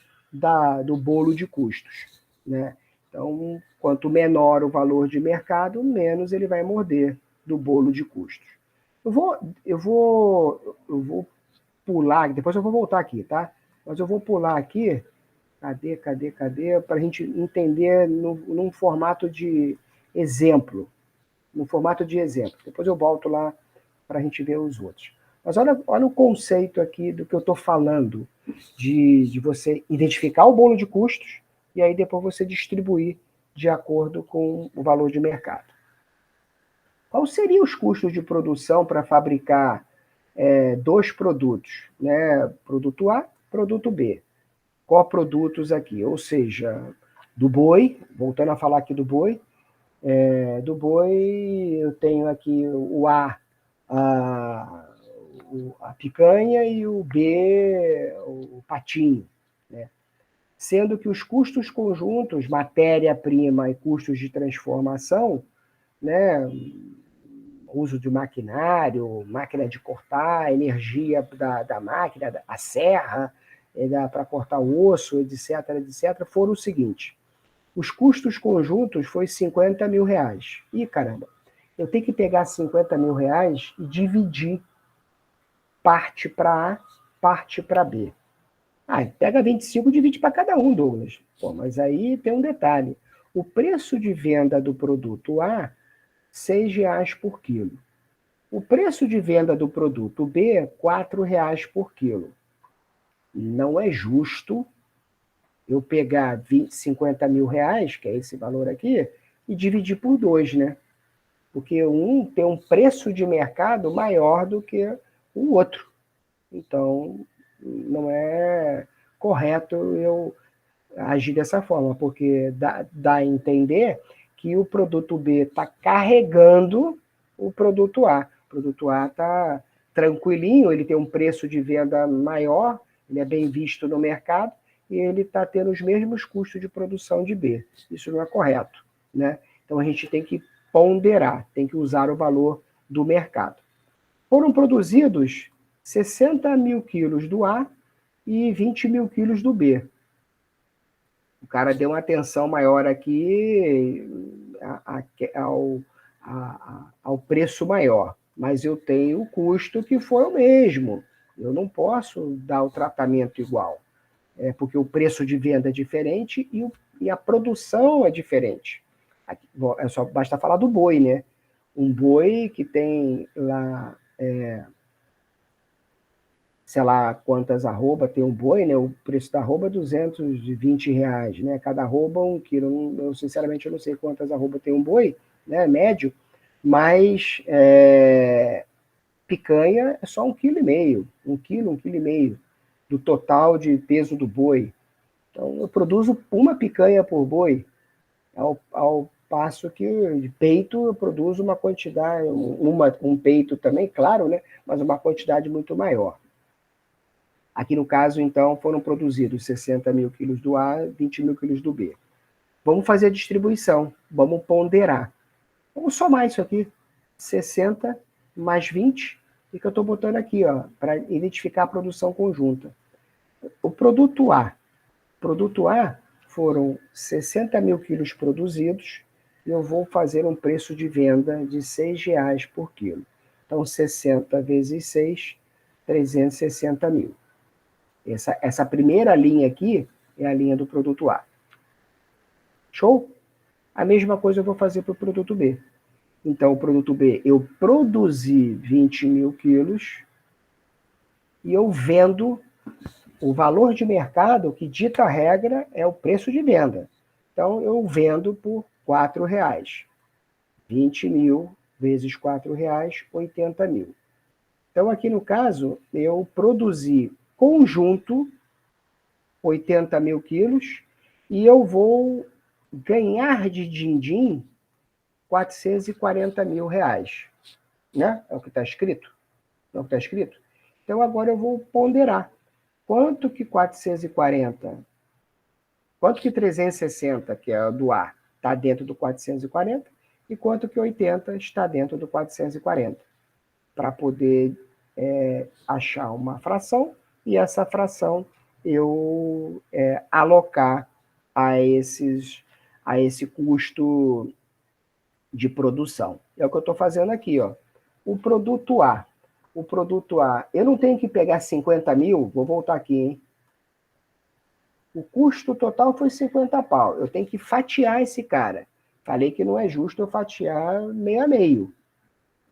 do bolo de custos, né? Então, quanto menor o valor de mercado, menos ele vai morder do bolo de custos. Eu vou pular, depois eu vou voltar aqui, tá? mas eu vou pular aqui. Cadê? Para a gente entender num formato de exemplo. No formato de exemplo. Depois eu volto lá para a gente ver os outros. Mas olha o conceito aqui do que eu estou falando, de você identificar o bolo de custos e aí depois você distribuir de acordo com o valor de mercado. Quais seriam os custos de produção para fabricar dois produtos, né? Produto A, produto B. Coprodutos aqui, ou seja, do boi, voltando a falar aqui do boi eu tenho aqui o a picanha e o B, o patinho, né? Sendo que os custos conjuntos, matéria-prima e custos de transformação, né, uso de maquinário, máquina de cortar, energia da máquina, a serra, para cortar o osso, etc., foram o seguinte: os custos conjuntos foi R$50 mil. Ih, caramba, eu tenho que pegar R$50 mil e dividir parte para A, parte para B. Pega 25 e divide para cada um, Douglas. Pô, mas aí tem um detalhe. O preço de venda do produto A, R$6 por quilo. O preço de venda do produto B, R$4 por quilo. Não é justo eu pegar 50 mil reais, que é esse valor aqui, e dividir por 2, né? Porque um tem um preço de mercado maior do que o outro. Então, não é correto eu agir dessa forma, porque dá a entender que o produto B está carregando o produto A. O produto A está tranquilinho, ele tem um preço de venda maior, ele é bem visto no mercado, e ele está tendo os mesmos custos de produção de B. Isso não é correto, né? Então a gente tem que ponderar, tem que usar o valor do mercado. Foram produzidos 60 mil quilos do A e 20 mil quilos do B. O cara deu uma atenção maior aqui ao preço maior, mas eu tenho o custo que foi o mesmo. Eu não posso dar o tratamento igual, porque o preço de venda é diferente e a produção é diferente. Aqui, só basta falar do boi, né? Um boi que tem lá, sei lá quantas arroba tem um boi, né? O preço da arroba é R$220, né? Cada arroba 1 quilo. Eu, sinceramente, eu não sei quantas arroba tem um boi, né? Médio, mas picanha é só 1,5 kg, 1,5 kg do total de peso do boi. Então, eu produzo uma picanha por boi, ao passo que de peito eu produzo uma quantidade, um peito também, claro, né? Mas uma quantidade muito maior. Aqui no caso, então, foram produzidos 60 mil quilos do A, 20 mil quilos do B. Vamos fazer a distribuição, vamos ponderar. Vamos somar isso aqui, 60 mais 20, e que eu estou botando aqui, para identificar a produção conjunta. O produto A foram 60 mil quilos produzidos, e eu vou fazer um preço de venda de R$6 por quilo. Então, 60 vezes 6, 360 mil. Essa primeira linha aqui é a linha do produto A. Show? A mesma coisa eu vou fazer para o produto B. Então, o produto B, eu produzi 20 mil quilos e eu vendo o valor de mercado, que dita a regra, é o preço de venda. Então, eu vendo por R$4. 20 mil vezes R$4, 80 mil. Então, aqui no caso, eu produzi conjunto 80 mil quilos e eu vou ganhar de din-din R$440 mil. Né? É o que está escrito? Não é o que está escrito? Então, agora eu vou ponderar. Quanto que 440, quanto que 360, que é do A, está dentro do 440, e quanto que 80 está dentro do 440, para poder achar uma fração, e essa fração eu alocar a esse custo de produção. É o que eu estou fazendo aqui, ó. O produto A, eu não tenho que pegar 50 mil, vou voltar aqui, hein? O custo total foi 50 pau. Eu tenho que fatiar esse cara. Falei que não é justo eu fatiar meio a meio.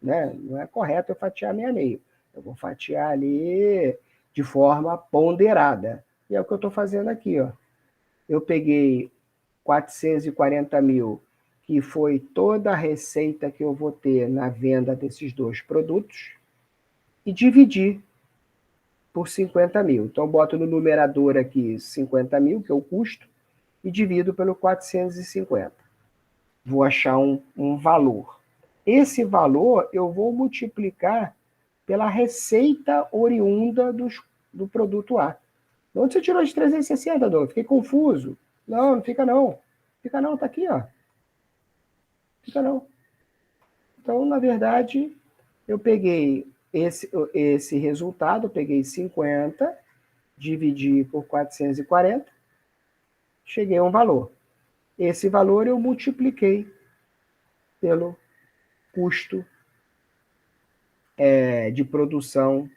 Né? Não é correto eu fatiar meio a meio. Eu vou fatiar ali de forma ponderada. E é o que eu estou fazendo aqui. Ó. Eu peguei 440 mil, que foi toda a receita que eu vou ter na venda desses dois produtos, e dividi por 50 mil. Então, eu boto no numerador aqui 50 mil, que é o custo, e divido pelo 450. Vou achar um valor. Esse valor eu vou multiplicar pela receita oriunda do produto A. De onde você tirou de 360, Douglas? Fiquei confuso. Não, não fica não. Fica não, tá aqui, ó. Fica não. Então, na verdade, eu peguei esse resultado, eu peguei 50, dividi por 440, cheguei a um valor. Esse valor eu multipliquei pelo custo de produção,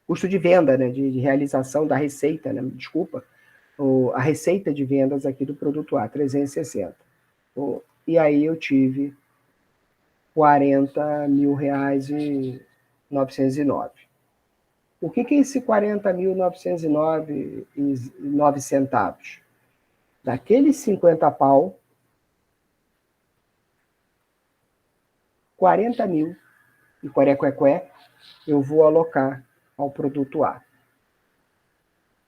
custo de venda, né, de realização da receita, né, desculpa, a receita de vendas aqui do produto A, 360. E aí eu tive 40 mil reais e 909. O que é esse 40.909 centavos? Daqueles 50 pau, 40 mil e quarequequé eu vou alocar ao produto A.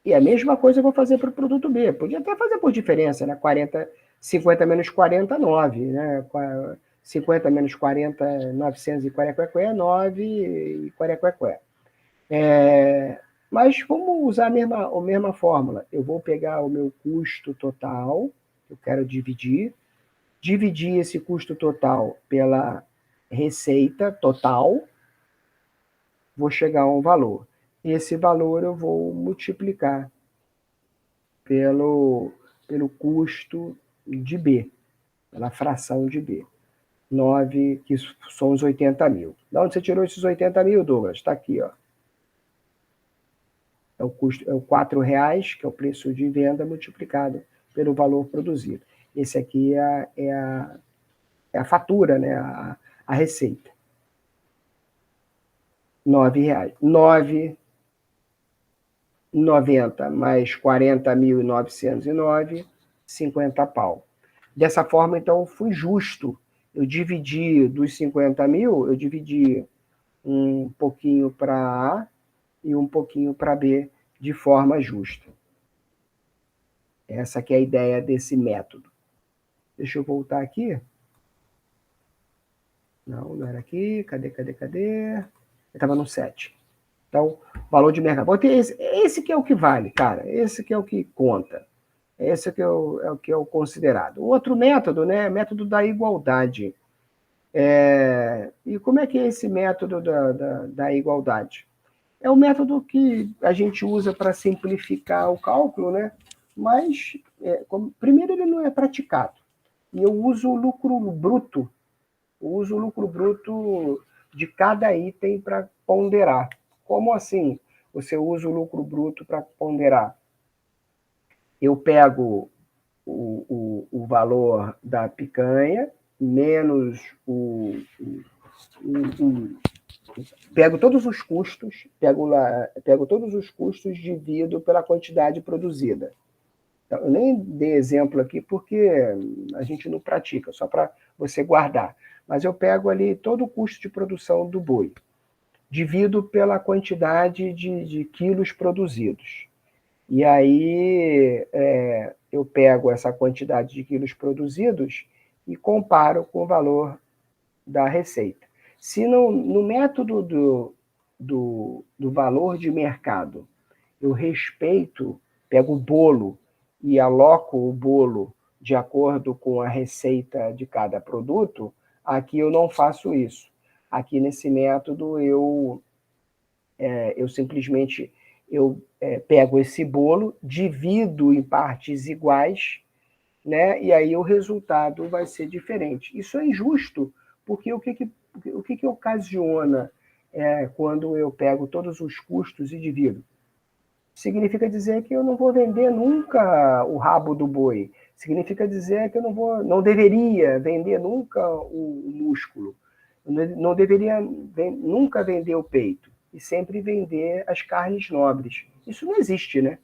E a mesma coisa eu vou fazer para o produto B. Podia até fazer por diferença, né? 50 menos 40, 9. Né? 50 menos 40, 900 e quarequequé, 9 e quarequequé. Mas vamos usar a mesma fórmula. Eu vou pegar o meu custo total, eu quero dividir esse custo total pela receita total, vou chegar a um valor. Esse valor eu vou multiplicar pelo custo de B, pela fração de B. 9, que são os 80 mil. De onde você tirou esses 80 mil, Douglas? Está aqui, ó. É o custo, é o R$4, que é o preço de venda, multiplicado pelo valor produzido. Esse aqui é a fatura, né? A receita. R$9. 9,90 mais 40.909, 50 pau. Dessa forma, então, fui justo. Eu dividi dos 50 mil, eu dividi um pouquinho para A e um pouquinho para B de forma justa. Essa que é a ideia desse método. Deixa eu voltar aqui. Não era aqui. Cadê? Eu estava no 7. Então, valor de mercado. Esse que é o que vale, cara. Esse que é o que conta. Esse que é o que é o considerado. O outro método, né? Método da igualdade. E como é que é esse método da igualdade? É um método que a gente usa para simplificar o cálculo, né? Mas, primeiro, ele não é praticado. E eu uso o lucro bruto. Eu uso o lucro bruto de cada item para ponderar. Como assim você usa o lucro bruto para ponderar? Eu pego o valor da picanha, menos pego todos os custos, pego todos os custos, divido pela quantidade produzida. Então, eu nem dei exemplo aqui porque a gente não pratica, só para você guardar. Mas eu pego ali todo o custo de produção do boi, divido pela quantidade de quilos produzidos. E aí eu pego essa quantidade de quilos produzidos e comparo com o valor da receita. Se no método do valor de mercado eu respeito, pego o bolo e aloco o bolo de acordo com a receita de cada produto, aqui eu não faço isso. Aqui nesse método eu simplesmente pego esse bolo, divido em partes iguais, né? E aí o resultado vai ser diferente. Isso é injusto, porque o que ocasiona quando eu pego todos os custos e divido? significa dizer que eu não vou vender nunca o rabo do boi. Significa dizer que eu não deveria vender nunca o músculo. Eu não deveria nunca vender o peito. E sempre vender as carnes nobres. Isso não existe, né?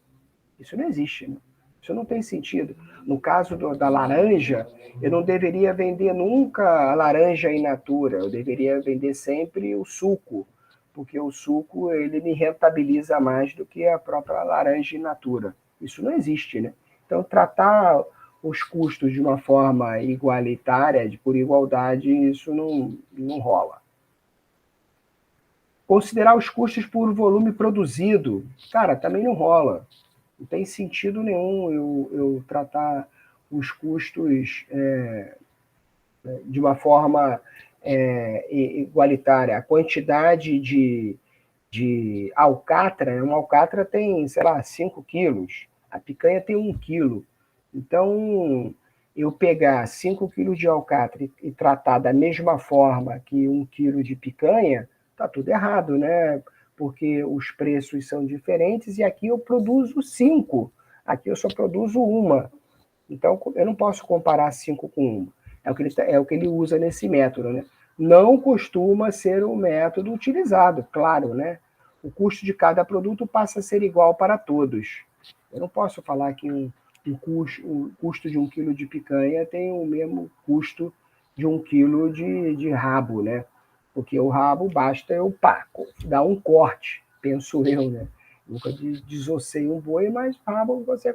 Isso não existe, né? Isso não tem sentido. No caso da laranja, eu não deveria vender nunca a laranja in natura. Eu deveria vender sempre o suco, porque o suco ele me rentabiliza mais do que a própria laranja in natura. Isso não existe, né? Então, tratar os custos de uma forma igualitária, por igualdade, isso não rola. Considerar os custos por volume produzido, cara, também não rola. Não tem sentido nenhum eu tratar os custos de uma forma igualitária. A quantidade de alcatra, uma alcatra tem, sei lá, 5 quilos, a picanha tem 1 quilo. Então, eu pegar 5 quilos de alcatra e tratar da mesma forma que 1 quilo de picanha, tá tudo errado, né? Porque os preços são diferentes e aqui eu produzo 5, aqui eu só produzo uma. Então, eu não posso comparar 5 com uma. É o que ele usa nesse método, né? Não costuma ser o método utilizado, claro, né? O custo de cada produto passa a ser igual para todos. Eu não posso falar que o custo de 1 quilo de picanha tem o mesmo custo de 1 quilo de rabo, né? Porque o rabo basta eu dar um corte, penso eu, né? Nunca desossei um boi, mas rabo você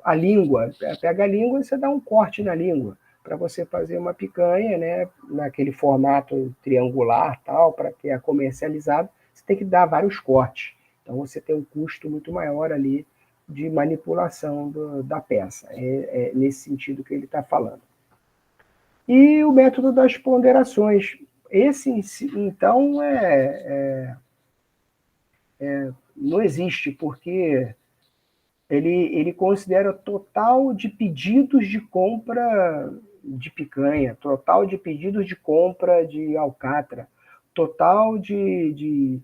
a língua, pega a língua e você dá um corte na língua para você fazer uma picanha, né, naquele formato triangular, tal, para que é comercializado, você tem que dar vários cortes. Então você tem um custo muito maior ali de manipulação da peça. É nesse sentido que ele está falando. E o método das ponderações. Esse, então, não existe, porque ele considera o total de pedidos de compra de picanha, total de pedidos de compra de alcatra, total de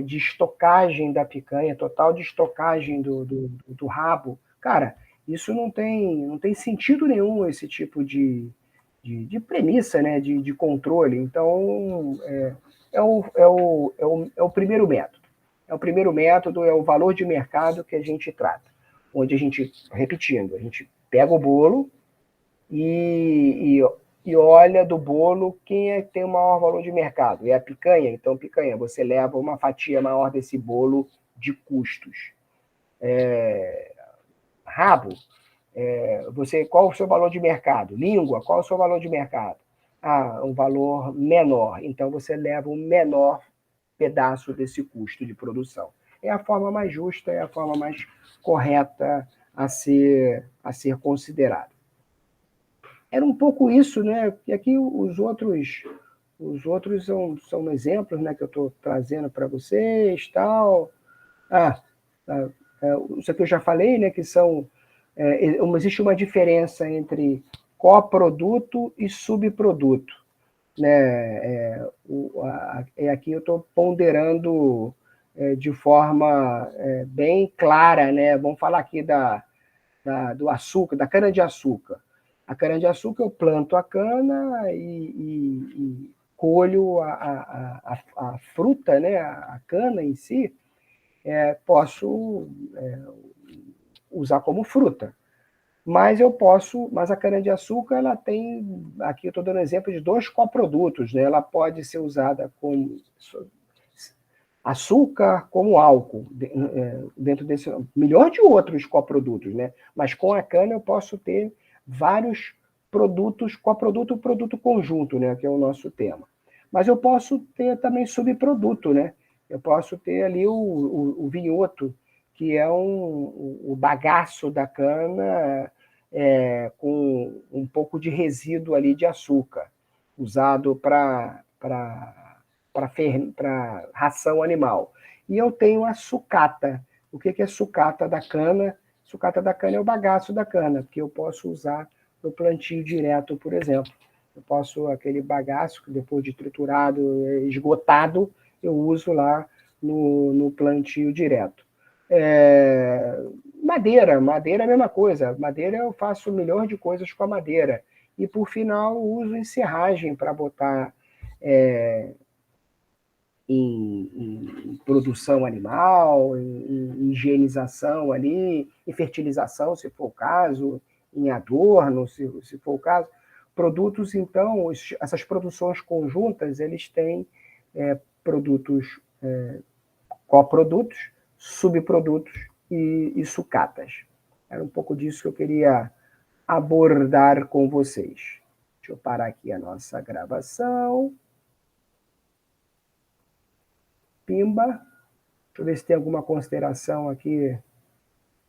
estocagem da picanha, total de estocagem do rabo. Cara, isso não tem sentido nenhum, esse tipo de premissa, né, de controle. Então, é o primeiro método. É o primeiro método, é o valor de mercado que a gente trata. Onde a gente, repetindo, a gente pega o bolo e olha do bolo quem é que tem o maior valor de mercado. É a picanha? Então, picanha, você leva uma fatia maior desse bolo de custos. Rabo, qual o seu valor de mercado? Língua, qual o seu valor de mercado? Ah, um valor menor. Então, você leva um menor pedaço desse custo de produção. É a forma mais justa, é a forma mais correta a ser considerada. Era um pouco isso, né? E aqui os outros são exemplos, né, que eu estou trazendo para vocês, tal. Isso aqui eu já falei, né, que existe uma diferença entre coproduto e subproduto, né? Aqui eu estou ponderando de forma bem clara, né? Vamos falar aqui do açúcar, da cana-de-açúcar. A cana-de-açúcar eu planto a cana e colho a fruta, né? A cana em si, posso usar como fruta. Mas mas a cana-de-açúcar, ela tem, aqui eu estou dando exemplo de 2 coprodutos, né? Ela pode ser usada com açúcar como álcool, dentro desse milhão de outros coprodutos, né? Mas com a cana eu posso ter vários produtos, coproduto, produto conjunto, né? Que é o nosso tema. Mas eu posso ter também subproduto, né? Eu posso ter ali o vinhoto, que é o bagaço da cana com um pouco de resíduo ali de açúcar, usado para ração animal. E eu tenho a sucata. O que é sucata da cana? Sucata da cana é o bagaço da cana, que eu posso usar no plantio direto, por exemplo. Eu posso, aquele bagaço, que depois de triturado, esgotado, eu uso lá no plantio direto. Madeira é a mesma coisa. Madeira eu faço milhões de coisas com a madeira. E por final uso enserragem para botar em produção animal, em higienização ali, em fertilização, se for o caso, em adorno, se for o caso. Produtos, então, essas produções conjuntas, eles têm produtos, coprodutos, subprodutos e sucatas. Era um pouco disso que eu queria abordar com vocês. Deixa eu parar aqui a nossa gravação. Pimba. Deixa eu ver se tem alguma consideração aqui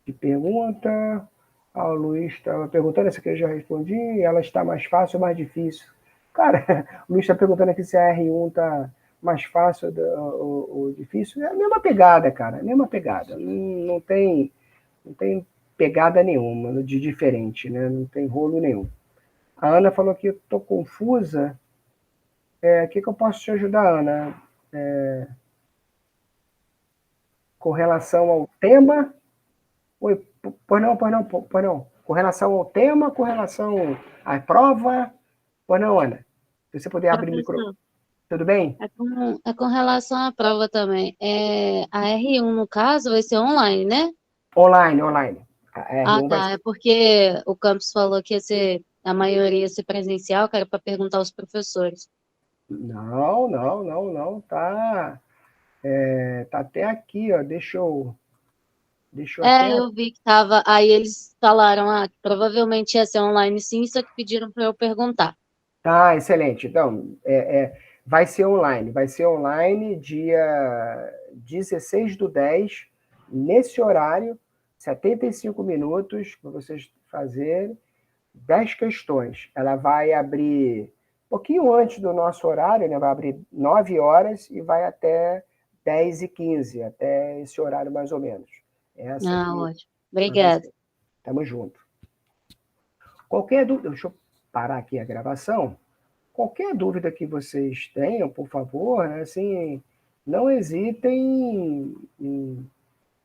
de pergunta. O Luiz estava perguntando, essa aqui eu já respondi. Ela está mais fácil ou mais difícil? Cara, o Luiz está perguntando aqui se a R1 está mais fácil ou difícil. É a mesma pegada, cara. A mesma pegada. Não tem pegada nenhuma de diferente, né? Não tem rolo nenhum. A Ana falou que eu estou confusa. O que eu posso te ajudar, Ana? Com relação ao tema. Oi, pois não, pois não, pois não. Com relação ao tema, com relação à prova. Pois não, Ana. Se você puder abrir o microfone. Professor, Tudo bem? é com relação à prova também. A R1, no caso, vai ser online, né? Online, online. A Ah, R1 vai tá. ser. É porque o campus falou que ia ser, a maioria ia ser presencial, cara, para perguntar aos professores. Não, não, não, não. Tá até aqui, ó. Deixa eu até. Eu vi que tava. Aí eles falaram, que provavelmente ia ser online sim, só que pediram para eu perguntar. Tá, excelente. Então, vai ser online. Vai ser online dia 16/10, nesse horário, 75 minutos, para vocês fazerem 10 questões. Ela vai abrir um pouquinho antes do nosso horário, né? Vai abrir 9 horas e vai até 10h15, até esse horário mais ou menos. Essa Ah, aqui ótimo. vai Obrigada. ser. Tamo junto. Qualquer dúvida, deixa eu parar aqui a gravação. Qualquer dúvida que vocês tenham, por favor, né, assim, não hesitem em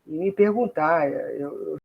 me perguntar. Eu